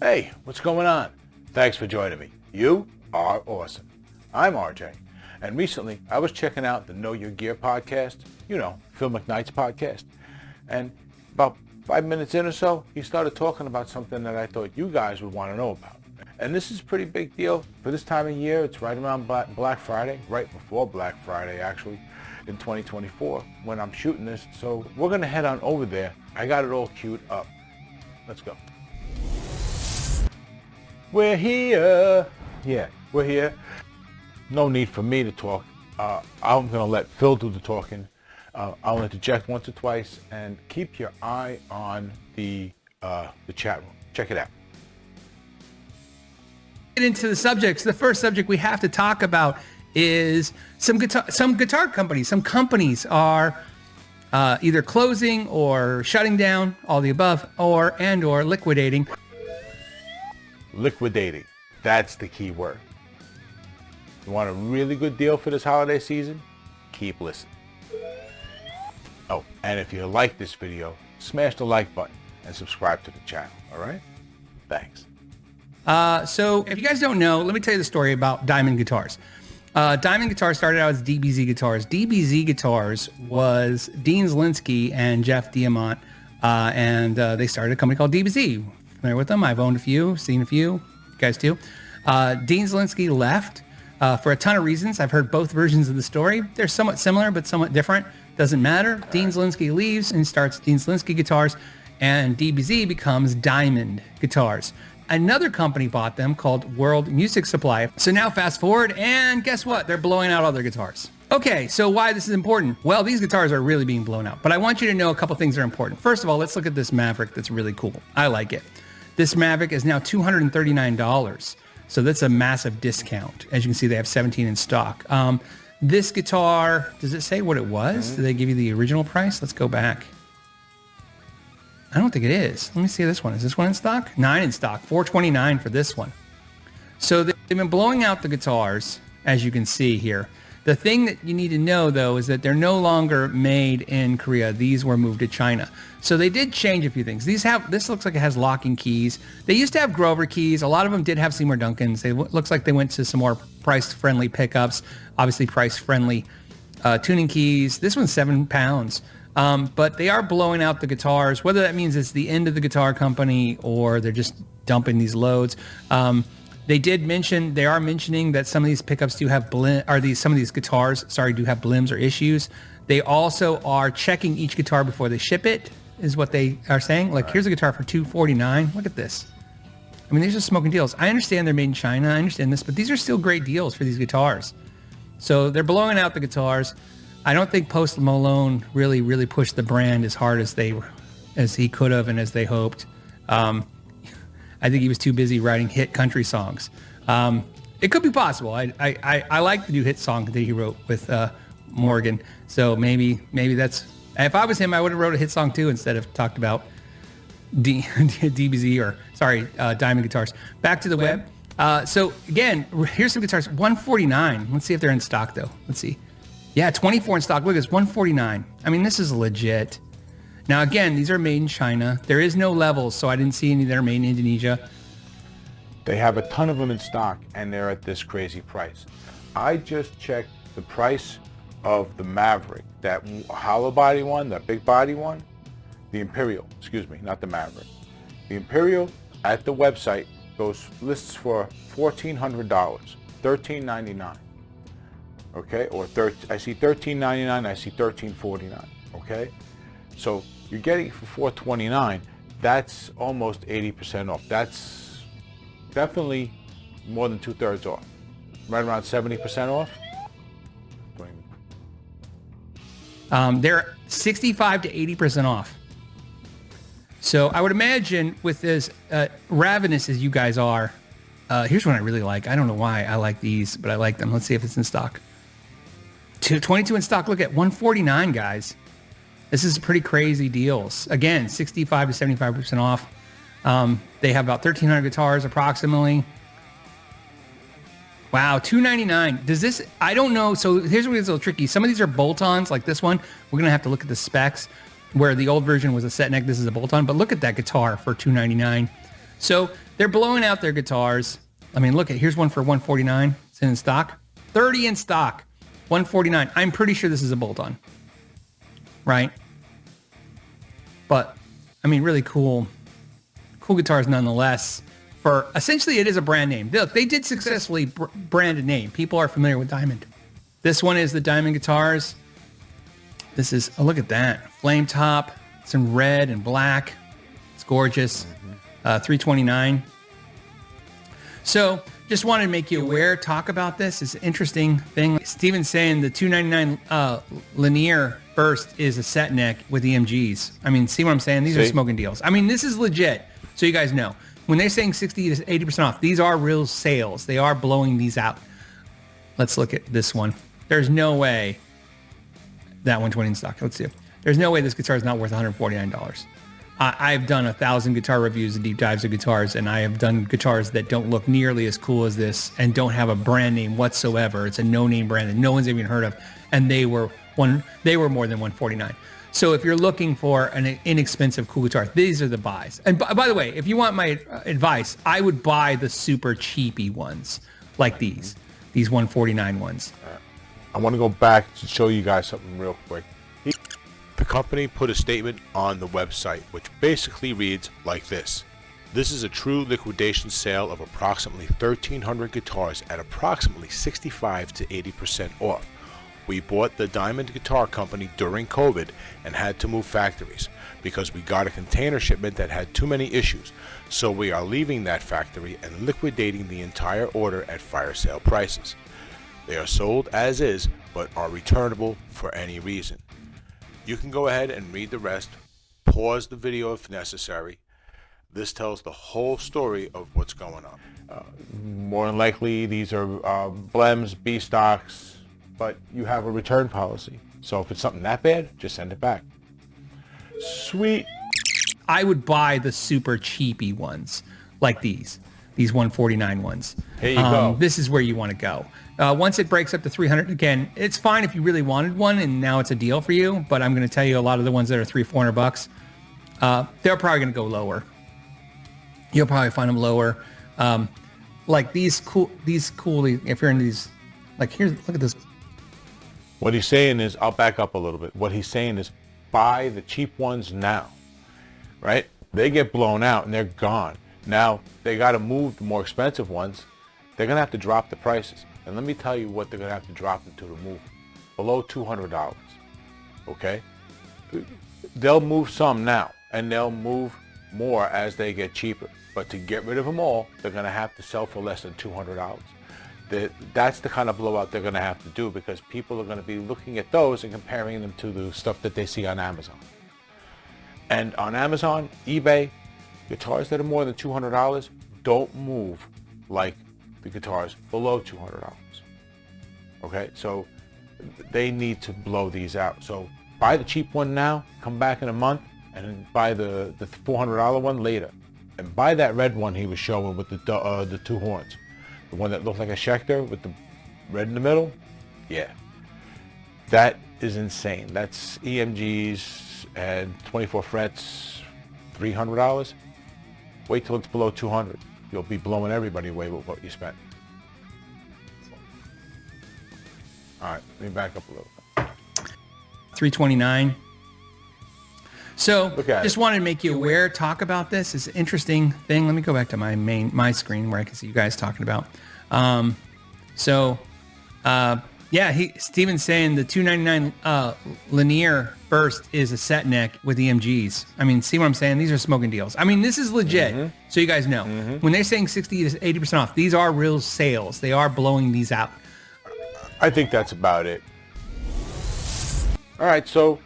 Hey, what's going on? Thanks for joining me. You are awesome. I'm RJ, and recently I was checking out the Know Your Gear podcast, Phil Mcknight's podcast, and about 5 minutes in or so, he started talking about something that I thought you guys would want to know about. And this is a pretty big deal for this time of year. It's right around Black Friday, right before Black Friday actually, in 2024 when I'm shooting this. So we're going to head on over there. I got it all queued up. Let's go. We're here. Yeah, we're here. No need for me to talk. I'm going to let Phil do the talking. I'll interject once or twice, and keep your eye on the chat room. Check it out. Get into the subjects. The first subject we have to talk about is some guitar companies. Some companies are either closing or shutting down, all the above, or liquidating. Liquidating. That's the key word. You want a really good deal for this holiday season? Keep listening. Oh, and if you like this video, smash the like button and subscribe to the channel, all right? Thanks. So if you guys don't know, let me tell you the story about Diamond Guitars. Diamond Guitars started out as DBZ Guitars. DBZ Guitars was Dean Zielinski and Jeff Diamant, and they started a company called DBZ. Familiar with them? I've owned a few, seen a few. You guys too. Dean Zielinski left for a ton of reasons. I've heard both versions of the story. They're somewhat similar, but somewhat different. Doesn't matter. Dean Zielinski leaves and starts Dean Zielinski Guitars, and DBZ becomes Diamond Guitars. Another company bought them called World Music Supply. So now fast forward, and guess what? They're blowing out all their guitars. Okay, so why this is important? Well, these guitars are really being blown out, but I want you to know a couple things that are important. First of all, let's look at this Maverick that's really cool. I like it. This Maverick is now $239. So that's a massive discount. As you can see, they have 17 in stock. This guitar, does it say what it was? Did they give you the original price? Let's go back. I don't think it is. Let me see this one. Is this one in stock? 9 in stock. $429 for this one. So they've been blowing out the guitars, as you can see here. The thing that you need to know, though, is that they're no longer made in Korea. These were moved to China. So they did change a few things. This looks like it has locking keys. They used to have Grover keys. A lot of them did have Seymour Duncans. Looks like they went to some more price-friendly pickups, obviously price-friendly tuning keys. This one's £7. But they are blowing out the guitars, whether that means it's the end of the guitar company or they're just dumping these loads. They are mentioning that some of these pickups do have some of these guitars, do have blims or issues. They also are checking each guitar before they ship it, is what they are saying. Like, here's a guitar for $249. Look at this. I mean, these are smoking deals. I understand they're made in China. I understand this, but these are still great deals for these guitars. So they're blowing out the guitars. I don't think Post Malone really pushed the brand as hard as he could have and as they hoped. I think he was too busy writing hit country songs. It could be possible. I like the new hit song that he wrote with Morgan. So maybe that's, if I was him, I would have wrote a hit song too instead of talked about DBZ Diamond Guitars. Back to the web. So again, here's some guitars. $149. Let's see if they're in stock though. Let's see. Yeah, 24 in stock. Look, it's $149. I mean, this is legit. Now, again, these are made in China. There is no levels, so I didn't see any that are made in Indonesia. They have a ton of them in stock, and they're at this crazy price. I just checked the price of the Maverick, that hollow body one, that big body one, the Imperial, excuse me, not the Maverick. The Imperial at the website lists for $1,400, $1,399. Okay, or I see $1,399, I see $1,349. Okay, so you're getting it for $429. That's almost 80% off. That's definitely more than 2/3 off. Right around 70% off. They're 65 to 80% off. So I would imagine with as ravenous as you guys are, here's one I really like. I don't know why I like these, but I like them. Let's see if it's in stock. 22 in stock. Look at $149, guys. This is pretty crazy deals. Again, 65 to 75% off. They have about 1,300 guitars approximately. Wow, $299. Does this, I don't know. So here's where it's a little tricky. Some of these are bolt-ons, like this one. We're going to have to look at the specs, where the old version was a set neck. This is a bolt-on. But look at that guitar for $299. So They're blowing out their guitars. I mean, look at, here's one for 149. It's in stock. 30 in stock. 149. I'm pretty sure this is a bolt-on. Right? But, I mean, really cool guitars nonetheless. For essentially, it is a brand name. Look, they did successfully brand a name. People are familiar with Diamond. This one is the Diamond guitars. This is, oh, look at that. Flame top. It's in red and black. It's gorgeous. 329. So just wanted to make you aware, talk about this. It's an interesting thing. Steven's saying the 299 linear burst is a set neck with EMGs. I mean, see what I'm saying? These are smoking deals. I mean, this is legit. So you guys know. When they're saying 60 to 80% off, these are real sales. They are blowing these out. Let's look at this one. There's no way that 120 in stock. Let's see. There's no way this guitar is not worth $149. I've done 1,000 guitar reviews and deep dives of guitars, and I have done guitars that don't look nearly as cool as this and don't have a brand name whatsoever. It's a no-name brand that no one's even heard of, and they were more than $149. So if you're looking for an inexpensive cool guitar, these are the buys. And by the way, if you want my advice, I would buy the super cheapy ones like these 149 ones. I want to go back to show you guys something real quick. The company put a statement on the website which basically reads like this. This is a true liquidation sale of approximately 1,300 guitars at approximately 65 to 80% off. We bought the Diamond Guitar Company during COVID and had to move factories because we got a container shipment that had too many issues. So we are leaving that factory and liquidating the entire order at fire sale prices. They are sold as is, but are returnable for any reason. You can go ahead and read the rest, pause the video if necessary. This tells the whole story of what's going on. More than likely, these are blems, B stocks, but you have a return policy. So if it's something that bad, just send it back. Sweet. I would buy the super cheapy ones like these 149 ones. Here you go. This is where you want to go. Once it breaks up to 300, again, it's fine if you really wanted one and now it's a deal for you, but I'm going to tell you a lot of the ones that are $300-400, they're probably going to go lower. You'll probably find them lower. Like these cool, if you're in these, like here's, look at this. What he's saying is, I'll back up a little bit. What he's saying is buy the cheap ones now, right? They get blown out and they're gone. Now they got to move the more expensive ones. They're going to have to drop the prices. And let me tell you what they're going to have to drop them to move. Below $200, okay? They'll move some now, and they'll move more as they get cheaper. But to get rid of them all, they're going to have to sell for less than $200. That's the kind of blowout they're going to have to do, because people are going to be looking at those and comparing them to the stuff that they see on Amazon. And on Amazon, eBay, guitars that are more than $200 don't move like the guitars below $200. Okay, so they need to blow these out. So buy the cheap one now, come back in a month, and buy the $400 one later. And buy that red one he was showing with the two horns. The one that looked like a Schecter with the red in the middle. Yeah, that is insane. That's EMGs and 24 frets, $300. Wait till it's below 200. You'll be blowing everybody away with what you spent. All right, let me back up a little. 329. So just it. wanted to make you aware, talk about this. It's an interesting thing. Let me go back to my screen where I can see you guys talking about. Steven's saying the 299 linear burst is a set neck with EMGs. I mean, see what I'm saying? These are smoking deals. I mean, this is legit. So you guys know. When they're saying 60 to 80% off, these are real sales. They are blowing these out. I think that's about it. All right, so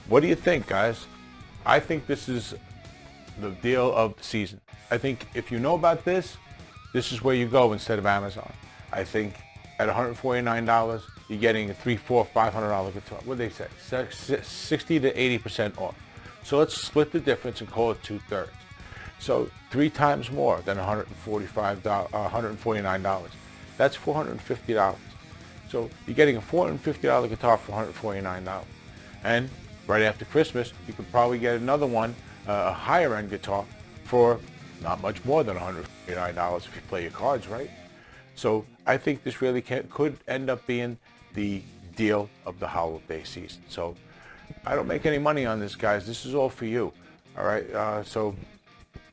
what do you think, guys? I think this is the deal of the season. I think if you know about this, this is where you go instead of Amazon. I think at $149, you're getting a $300, $400, $500 guitar. What do they say? 60 to 80% off. So let's split the difference and call it 2/3. So 3 times more than $149. That's $450. So you're getting a $450 guitar for $149. And right after Christmas, you could probably get another one, a higher end guitar, for not much more than $149 if you play your cards right. So I think this really could end up being the deal of the holiday season. So I don't make any money on this, guys. This is all for you. All right. So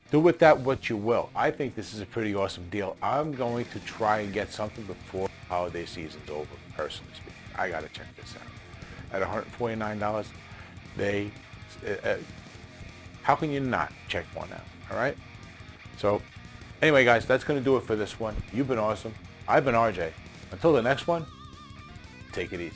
do with that what you will. I think this is a pretty awesome deal. I'm going to try and get something before the holiday season's over, personally speaking. I got to check this out. At $149, how can you not check one out? All right. So anyway, guys, that's going to do it for this one. You've been awesome. I've been RJ. Until the next one, take it easy.